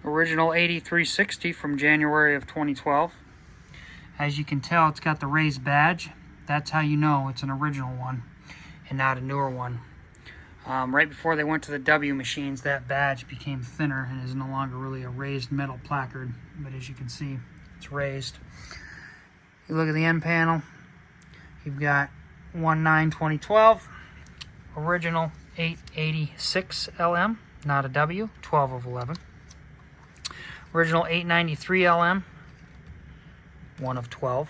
Original 8360 from January of 2012. As you can tell, it's got the raised badge. That's how you know it's an original one and not a newer one. Right before they went to the W machines, that badge became thinner and is no longer really a raised metal placard, but as you can see, it's raised. You look at the end panel, you've got 1/9/2012, original 886 LM, not a W, 12 of 11. Original 893 LM, 1 of 12.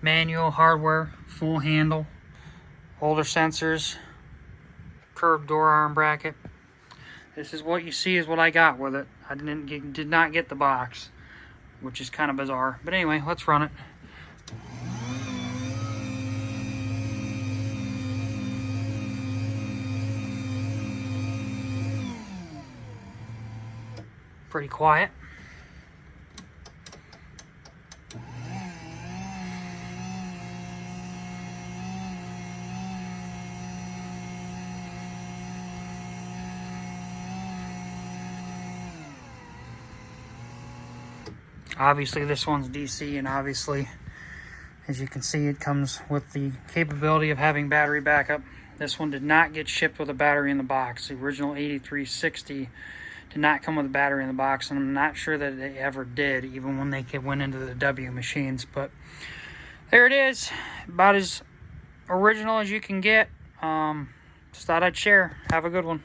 Manual hardware, full handle, holder sensors, curved door arm bracket. This is what you see is what I got with it. I did not get the box, which is kind of bizarre. But anyway, let's run it. Pretty quiet. Obviously this one's DC, and obviously, as you can see, it comes with the capability of having battery backup. This one did not get shipped with a battery in the box. The original 8360 did not come with a battery in the box, and I'm not sure that they ever did, even when they went into the W machines. But there it is, about as original as you can get. Just thought I'd share. Have a good one.